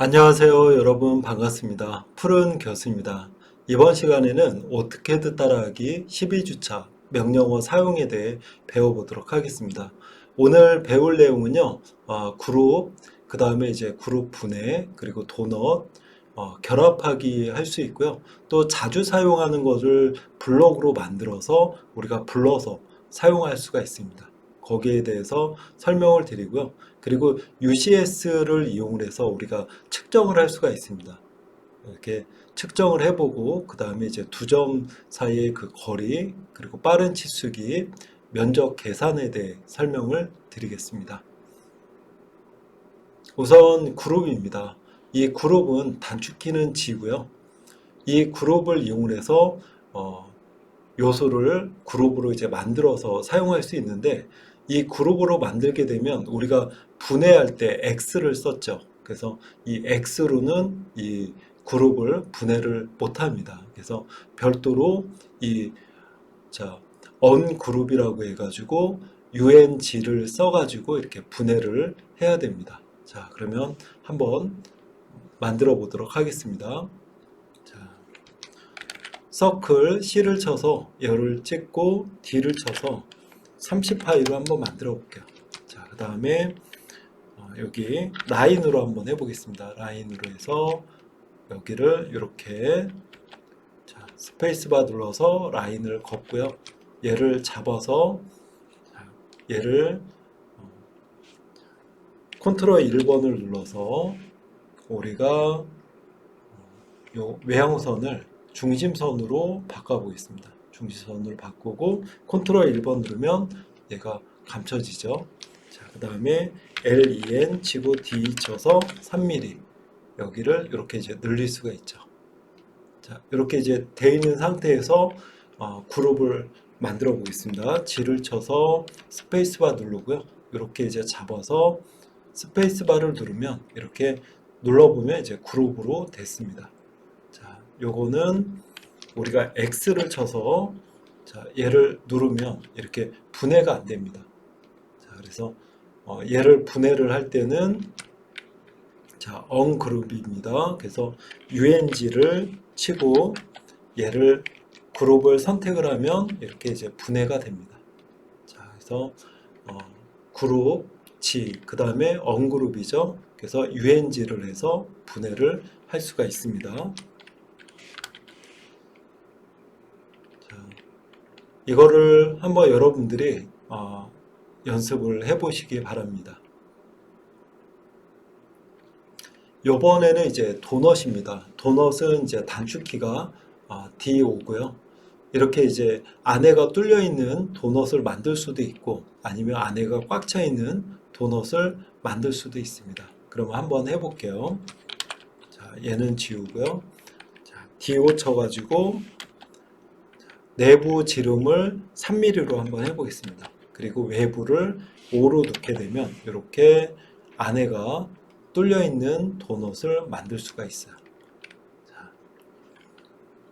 안녕하세요, 여러분. 반갑습니다. 푸른 교수입니다. 이번 시간에는 오토캐드 따라하기 12주차 명령어 사용에 대해 배워보도록 하겠습니다. 오늘 배울 내용은요, 그룹, 그 다음에 이제 그룹 분해, 그리고 도넛, 결합하기 할 수 있고요. 또 자주 사용하는 것을 블록으로 만들어서 우리가 불러서 사용할 수가 있습니다. 거기에 대해서 설명을 드리고요. 그리고 UCS를 이용해서 우리가 측정을 할 수가 있습니다. 이렇게 측정을 해보고 그 다음에 이제 두 점 사이의 그 거리, 그리고 빠른 치수기, 면적 계산에 대해 설명을 드리겠습니다. 우선 그룹입니다. 이 그룹은 단축키는 G고요. 이 그룹을 이용해서 요소를 그룹으로 이제 만들어서 사용할 수 있는데, 이 그룹으로 만들게 되면 우리가 분해할 때 X를 썼죠. 그래서 이 X로는 이 그룹을 분해를 못합니다. 그래서 별도로 이 언그룹이라고 해가지고 UNG를 써가지고 이렇게 분해를 해야 됩니다. 자, 그러면 한번 만들어 보도록 하겠습니다. 자, 서클 C를 쳐서 열을 찍고 D를 쳐서 30파이로 한번 만들어 볼게요. 자, 그 다음에 여기 라인으로 한번 해보겠습니다. 라인으로 해서 여기를 이렇게 스페이스바 눌러서 라인을 걷고요. 얘를 잡아서 얘를 컨트롤 1번을 눌러서 우리가 요 외형선을 중심선으로 바꿔보겠습니다. 중심선으로 바꾸고 컨트롤 1번 누르면 얘가 감춰지죠. 자, 그 다음에 LEN 치고 D 쳐서 3mm 여기를 이렇게 이제 늘릴 수가 있죠. 자, 이렇게 이제 되어 있는 상태에서 그룹을 만들어 보겠습니다. G를 쳐서 스페이스바 누르고요. 이렇게 이제 잡아서 스페이스바를 누르면 이렇게 눌러보면 이제 그룹으로 됐습니다. 자, 요거는 우리가 X를 쳐서 얘를 누르면 이렇게 분해가 안 됩니다. 자, 그래서 얘를 분해를 할 때는 언그룹입니다. 그래서 UNG를 치고 얘를 그룹을 선택을 하면 이렇게 이제 분해가 됩니다. 자, 그래서 그룹 G, 그 다음에 언그룹이죠. 그래서 UNG를 해서 분해를 할 수가 있습니다. 자, 이거를 한번 여러분들이 연습을 해보시기 바랍니다. 요번에는 이제 도넛입니다. 도넛은 이제 단축키가 D5고요. 이렇게 이제 안에가 뚫려 있는 도넛을 만들 수도 있고, 아니면 안에가 꽉 차 있는 도넛을 만들 수도 있습니다. 그럼 한번 해볼게요. 자, 얘는 지우고요. 자, D5 쳐가지고 내부 지름을 3mm로 한번 해보겠습니다. 그리고 외부를 5로 넣게 되면 이렇게 안에가 뚫려 있는 도넛을 만들 수가 있어요. 자,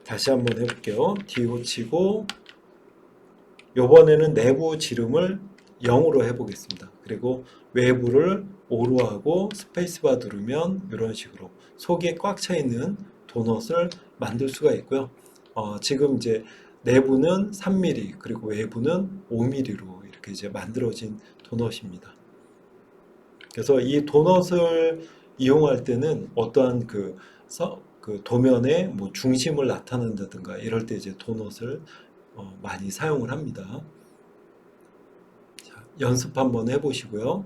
다시 한번 해볼게요. D5 치고 요번에는 내부 지름을 0으로 해보겠습니다. 그리고 외부를 5로 하고 스페이스바 누르면 이런 식으로 속에 꽉 차 있는 도넛을 만들 수가 있고요. 지금 이제 내부는 3mm 그리고 외부는 5mm로 이렇게 이제 만들어진 도넛입니다. 그래서 이 도넛을 이용할 때는 어떠한 그 도면의 뭐 중심을 나타낸다든가 이럴 때 이제 도넛을 많이 사용을 합니다. 자, 연습 한번 해보시고요.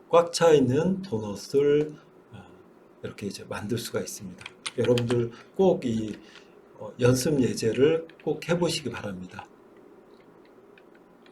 꽉 차 있는 도넛을 이렇게 이제 만들 수가 있습니다. 여러분들 꼭 이 연습 예제를 꼭 해보시기 바랍니다.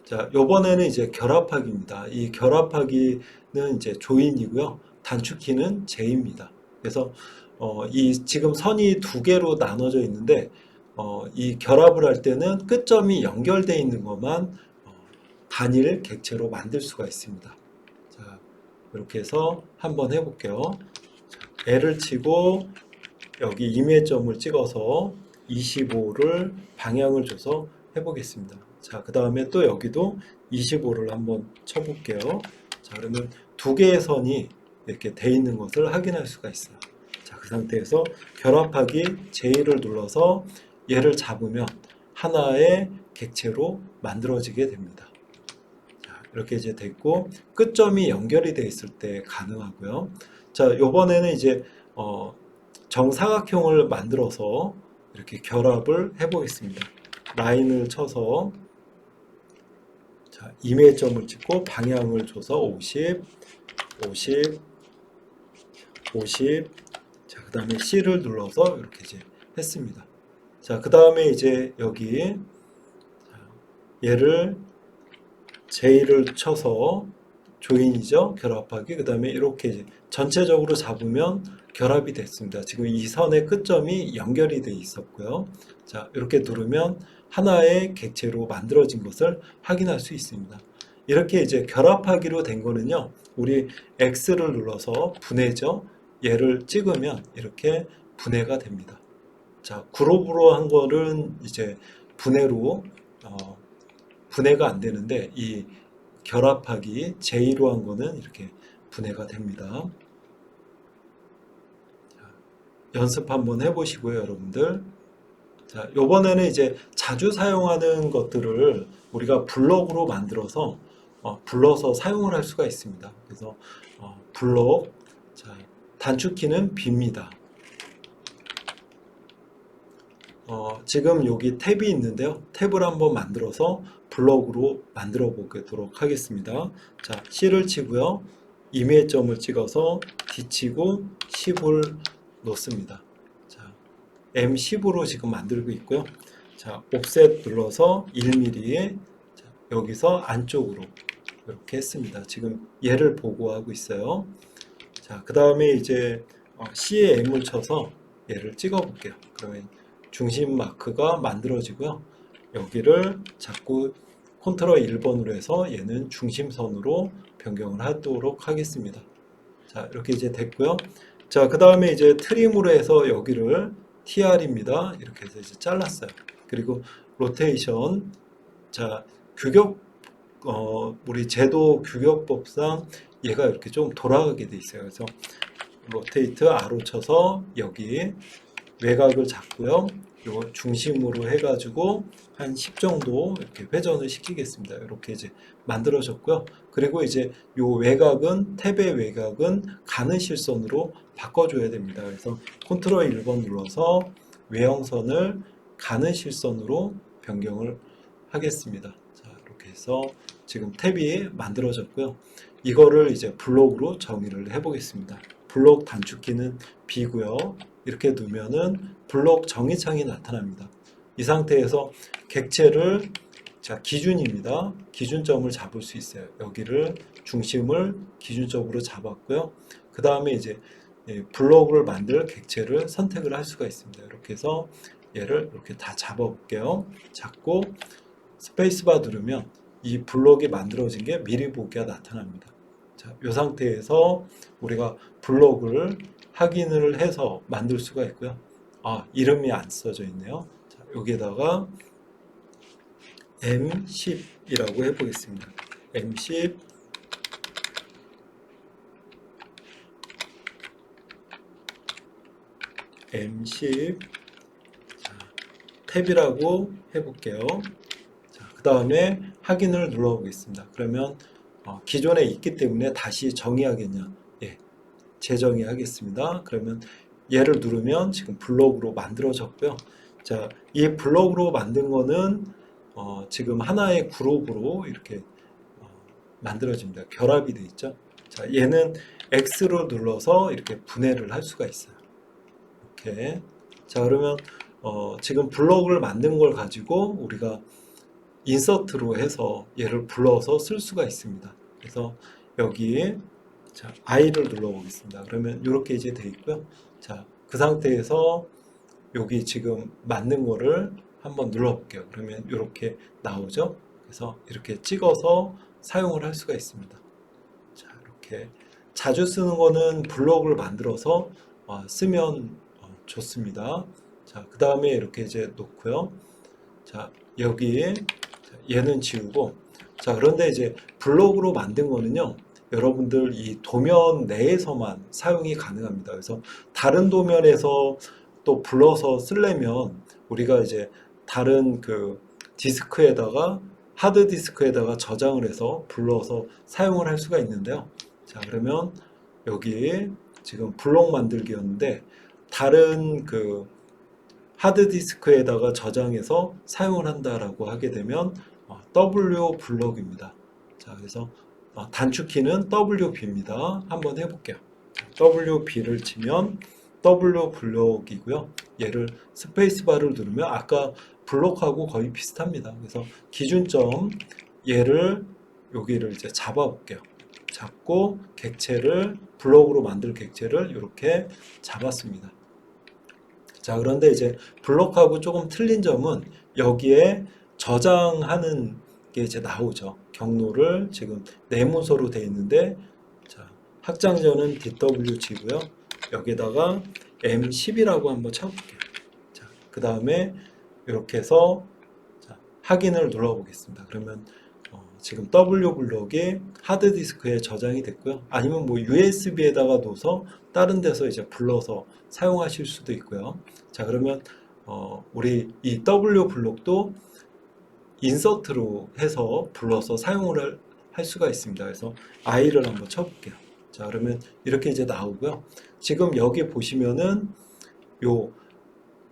자, 요번에는 이제 결합하기입니다. 이 결합하기는 이제 조인이고요. 단축키는 J입니다. 그래서 이 지금 선이 두 개로 나눠져 있는데 이 결합을 할 때는 끝점이 연결되어 있는 것만 단일 객체로 만들 수가 있습니다. 자, 이렇게 해서 한번 해볼게요. 자, L을 치고 여기 임의점을 찍어서 25를 방향을 줘서 해보겠습니다. 자, 그 다음에 또 여기도 25를 한번 쳐볼게요. 자, 그러면 두 개의 선이 이렇게 돼 있는 것을 확인할 수가 있어요. 자, 그 상태에서 결합하기 J를 눌러서 얘를 잡으면 하나의 객체로 만들어지게 됩니다. 자, 이렇게 이제 됐고 끝점이 연결이 되어 있을 때 가능하고요. 자, 이번에는 이제 정사각형을 만들어서 이렇게 결합을 해 보겠습니다. 라인을 쳐서 자, 임의점을 찍고 방향을 줘서 50, 50, 50. 자, 그 다음에 C를 눌러서 이렇게 이제 했습니다. 자, 그 다음에 이제 여기 얘를 J를 쳐서 조인이죠. 결합하기. 그 다음에 이렇게 이제 전체적으로 잡으면 결합이 됐습니다. 지금 이 선의 끝점이 연결이 돼 있었고요. 자, 이렇게 누르면 하나의 객체로 만들어진 것을 확인할 수 있습니다. 이렇게 이제 결합하기로 된 거는요. 우리 X를 눌러서 분해죠. 얘를 찍으면 이렇게 분해가 됩니다. 자, 그룹으로 한 거는 이제 분해로 분해가 안 되는데 이 결합하기 J로 한 거는 이렇게 분해가 됩니다. 자, 연습 한번 해보시고요, 여러분들. 자, 요번에는 이제 자주 사용하는 것들을 우리가 블럭으로 만들어서 불러서 사용을 할 수가 있습니다. 그래서 블럭, 자, 단축키는 B입니다. 지금 여기 탭이 있는데요. 탭을 한번 만들어서 블럭으로 만들어 보도록 하겠습니다. 자, C를 치고요. 임의점을 찍어서 D 치고 10을 놓습니다. 자, M10으로 지금 만들고 있고요. 자, 옵셋 눌러서 1mm, 자, 여기서 안쪽으로 이렇게 했습니다. 지금 얘를 보고하고 있어요. 자, 그 다음에 이제 C에 M을 쳐서 얘를 찍어 볼게요. 그러면 중심 마크가 만들어지고요. 여기를 자꾸 컨트롤 1번으로 해서 얘는 중심선으로 변경을 하도록 하겠습니다. 자, 이렇게 이제 됐고요. 자, 그 다음에 이제 트림으로 해서 여기를 TR입니다. 이렇게 해서 이제 잘랐어요. 그리고 로테이션, 자, 규격, 우리 제도 규격법상 얘가 이렇게 좀 돌아가게 돼 있어요. 그래서 로테이트 R로 쳐서 여기 외곽을 잡고요. 요 중심으로 해가지고 한 10 정도 이렇게 회전을 시키겠습니다. 이렇게 이제 만들어졌고요. 그리고 이제 요 외곽은 탭의 외곽은 가는 실선으로 바꿔줘야 됩니다. 그래서 컨트롤 1번 눌러서 외형선을 가는 실선으로 변경을 하겠습니다. 자, 이렇게 해서 지금 탭이 만들어졌고요. 이거를 이제 블록으로 정의를 해보겠습니다. 블록 단축키는 B고요. 이렇게 두면은 블록 정의창이 나타납니다. 이 상태에서 객체를, 자, 기준입니다. 기준점을 잡을 수 있어요. 여기를 중심을 기준적으로 잡았고요. 그 다음에 이제 블록을 만들 객체를 선택을 할 수가 있습니다. 이렇게 해서 얘를 이렇게 다 잡아볼게요. 잡고 스페이스바 누르면 이 블록이 만들어진 게 미리 보기가 나타납니다. 자, 이 상태에서 우리가 블록을 확인을 해서 만들 수가 있고요. 이름이 안 써져 있네요. 자, 여기에다가 M10이라고 해보겠습니다. M10 M10 자, 탭이라고 해볼게요. 자, 그 다음에 확인을 눌러보겠습니다. 그러면 기존에 있기 때문에 다시 정의하겠냐? 예, 재정의하겠습니다. 그러면 얘를 누르면 지금 블록으로 만들어졌고요. 자, 이 블록으로 만든 거는 지금 하나의 그룹으로 이렇게 만들어집니다. 결합이 되어 있죠. 자, 얘는 X로 눌러서 이렇게 분해를 할 수가 있어요. 이렇게. 자, 그러면 지금 블록을 만든 걸 가지고 우리가 인서트로 해서 얘를 불러서 쓸 수가 있습니다. 그래서 여기 자, I를 눌러보겠습니다. 그러면 이렇게 이제 돼 있고요. 자, 그 상태에서 여기 지금 맞는 거를 한번 눌러볼게요. 그러면 이렇게 나오죠. 그래서 이렇게 찍어서 사용을 할 수가 있습니다. 자, 이렇게 자주 쓰는 거는 블록을 만들어서 쓰면 좋습니다. 자, 그 다음에 이렇게 이제 놓고요. 자, 여기 얘는 지우고, 자, 그런데 이제 블록으로 만든 거는요, 여러분들 이 도면 내에서만 사용이 가능합니다. 그래서 다른 도면에서 또 불러서 쓰려면 우리가 이제 다른 그 디스크에다가 하드 디스크에다가 저장을 해서 불러서 사용을 할 수가 있는데요. 자, 그러면 여기 지금 블록 만들기였는데 다른 그 하드 디스크에다가 저장해서 사용을 한다라고 하게 되면 W 블록입니다. 자, 그래서 단축키는 WB입니다. 한번 해볼게요. WB를 치면 W 블록이고요. 얘를 스페이스바를 누르면 아까 블록하고 거의 비슷합니다. 그래서 기준점 얘를 여기를 이제 잡아볼게요. 잡고 객체를 블록으로 만들 객체를 이렇게 잡았습니다. 자, 그런데 이제 블록하고 조금 틀린 점은 여기에 저장하는 게 이제 나오죠. 경로를 지금 네모서로 되어 있는데, 자, 확장전은 DWG고요. 여기다가 M10이라고 한번 쳐볼게요. 자, 그 다음에 이렇게 해서 자, 확인을 눌러보겠습니다. 그러면 지금 W 블록이 하드 디스크에 저장이 됐고요. 아니면 뭐 USB에다가 넣어서 다른 데서 이제 불러서 사용하실 수도 있고요. 자, 그러면 우리 이 W 블록도 인서트로 해서 불러서 사용을 할 수가 있습니다. 그래서 I를 한번 쳐볼게요. 자, 그러면 이렇게 이제 나오고요. 지금 여기 보시면은 요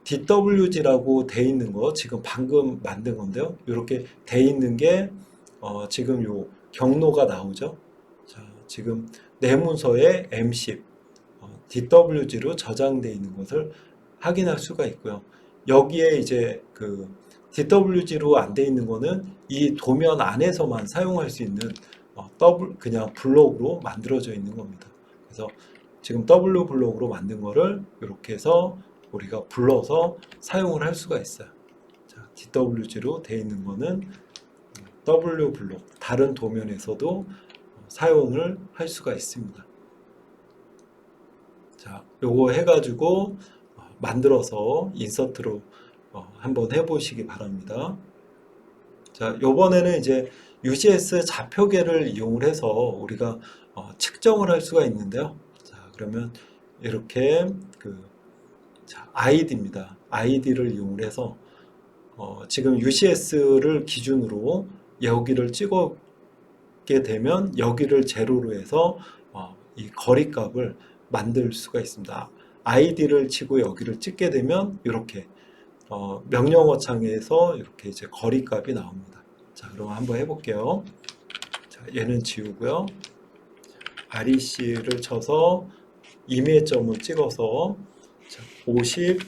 DWG라고 돼 있는 거 지금 방금 만든 건데요. 이렇게 돼 있는 게 지금 요 경로가 나오죠. 자, 지금 내 문서에 M10 DWG로 저장되어 있는 것을 확인할 수가 있고요. 여기에 이제 그 DWG로 안 돼 있는 거는 이 도면 안에서만 사용할 수 있는 그냥 블록으로 만들어져 있는 겁니다. 그래서 지금 W 블록으로 만든 거를 이렇게 해서 우리가 불러서 사용을 할 수가 있어요. 자, DWG로 돼 있는 거는 W 블록 다른 도면에서도 사용을 할 수가 있습니다. 자, 요거 해가지고 만들어서 인서트로 한번 해보시기 바랍니다. 자, 요번에는 이제 UCS 좌표계를 이용을 해서 우리가 측정을 할 수가 있는데요. 자, 그러면 이렇게 ID입니다. ID를 이용을 해서 지금 UCS를 기준으로 여기를 찍게 되면 여기를 제로로 해서 이 거리값을 만들 수가 있습니다. ID를 치고 여기를 찍게 되면 이렇게 명령어 창에서 이렇게 이제 거리값이 나옵니다. 자, 그럼 한번 해볼게요. 자, 얘는 지우고요. REC를 쳐서 임의점을 찍어서 50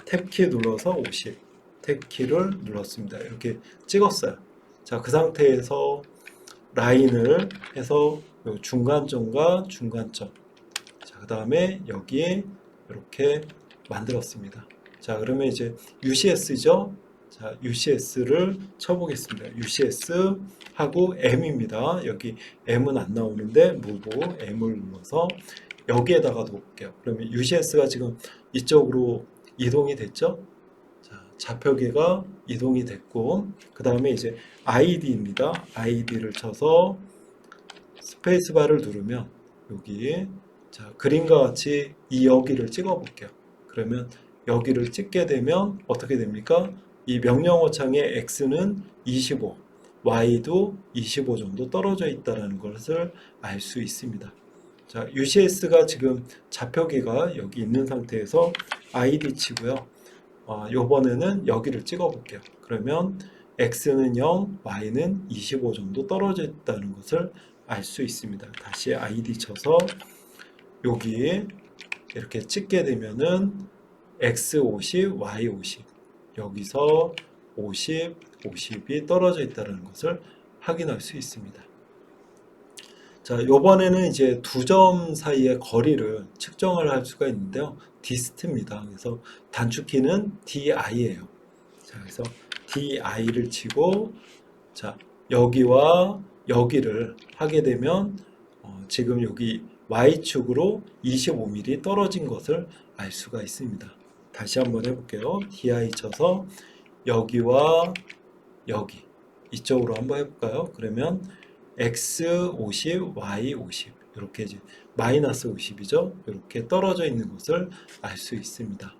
탭키 눌러서 50 탭키를 눌렀습니다. 이렇게 찍었어요. 자, 그 상태에서 라인을 해서 중간점과 중간점, 자, 그 다음에 여기에 이렇게 만들었습니다. 자, 그러면 이제 UCS죠. 자, UCS를 쳐보겠습니다. UCS 하고 M입니다. 여기 M은 안 나오는데 move M을 눌러서 여기에다가 놓을게요. 그러면 UCS가 지금 이쪽으로 이동이 됐죠. 자, 좌표계가 이동이 됐고, 그 다음에 이제 ID입니다. ID를 쳐서 스페이스바를 누르면 여기 자, 그림과 같이 이 여기를 찍어 볼게요. 그러면 여기를 찍게 되면 어떻게 됩니까? 이 명령어 창에 X는 25, Y도 25 정도 떨어져 있다는 것을 알 수 있습니다. 자, UCS가 지금 좌표계가 여기 있는 상태에서 ID 치고요. 요번에는 여기를 찍어 볼게요. 그러면 X는 0, Y는 25 정도 떨어져 있다는 것을 알 수 있습니다. 다시 ID 쳐서 여기 이렇게 찍게 되면은 X 50, Y 50 여기서 50, 50이 떨어져 있다는 것을 확인할 수 있습니다. 자, 요번에는 이제 두 점 사이의 거리를 측정을 할 수가 있는데요. 디스트입니다. 그래서 단축키는 DI예요. 자, 그래서 DI를 치고 자, 여기와 여기를 하게 되면 지금 여기 Y축으로 25mm 떨어진 것을 알 수가 있습니다. 다시 한번 해볼게요. DI 쳐서 여기와 여기 이쪽으로 한번 해볼까요? 그러면 x 50, y 50 이렇게 이제 마이너스 50이죠. 이렇게 떨어져 있는 것을 알 수 있습니다.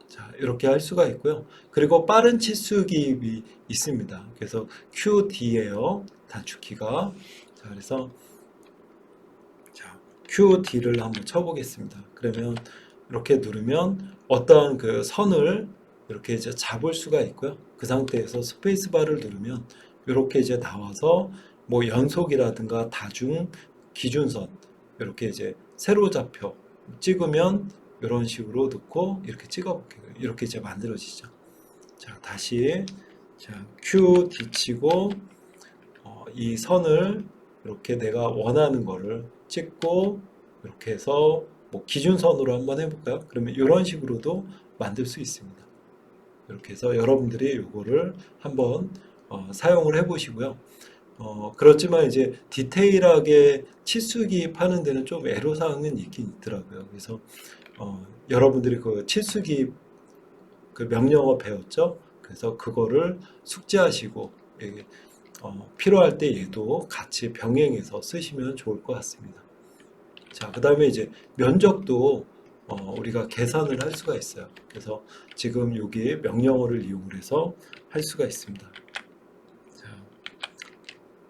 자, 이렇게 할 수가 있고요. 그리고 빠른 치수 기입이 있습니다. 그래서 QD예요. 단축키가. 자, 그래서 자, QD를 한번 쳐보겠습니다. 그러면 이렇게 누르면 어떠한 그 선을 이렇게 이제 잡을 수가 있고요. 그 상태에서 스페이스바를 누르면 이렇게 이제 나와서 뭐 연속이라든가 다중, 기준선 이렇게 이제 세로좌표 찍으면 이런 식으로 넣고 이렇게 찍어볼게요. 이렇게 이제 만들어지죠. 자, 다시 자, QD 치고 이 선을 이렇게 내가 원하는 거를 찍고 이렇게 해서 뭐 기준선으로 한번 해볼까요? 그러면 이런 식으로도 만들 수 있습니다. 이렇게 해서 여러분들이 이거를 한번 사용을 해보시고요. 그렇지만 이제 디테일하게 치수 기입하는 데는 좀 애로사항은 있긴 있더라고요. 그래서 여러분들이 그 치수 기입 그 명령어 배웠죠? 그래서 그거를 숙지하시고 필요할 때 얘도 같이 병행해서 쓰시면 좋을 것 같습니다. 자, 그 다음에 이제 면적도 우리가 계산을 할 수가 있어요. 그래서 지금 여기 명령어를 이용을 해서 할 수가 있습니다. 자,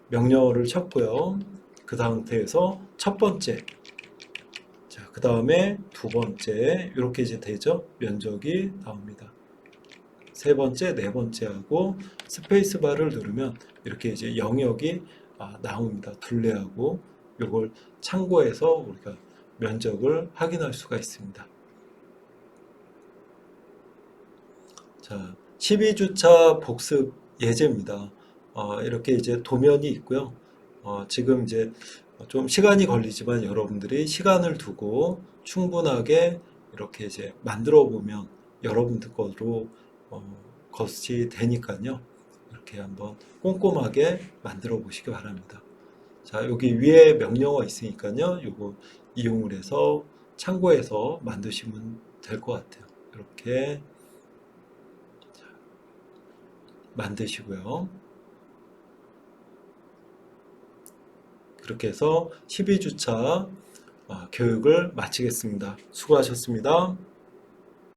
명령어를 쳤고요. 그 상태에서 첫 번째, 자, 그 다음에 두 번째, 이렇게 이제 되죠? 면적이 나옵니다. 세 번째, 네 번째 하고 스페이스바를 누르면 이렇게 이제 영역이 나옵니다. 둘레하고 이걸 참고해서 우리가 면적을 확인할 수가 있습니다. 자, 12주차 복습 예제입니다. 이렇게 이제 도면이 있고요. 지금 이제 좀 시간이 걸리지만 여러분들이 시간을 두고 충분하게 이렇게 이제 만들어 보면 여러분들 거로 것이 되니까요. 이렇게 한번 꼼꼼하게 만들어 보시기 바랍니다. 자, 여기 위에 명령어 있으니까요. 이거 이용을 해서 참고해서 만드시면 될 것 같아요. 이렇게 만드시고요. 그렇게 해서 12주차 교육을 마치겠습니다. 수고하셨습니다.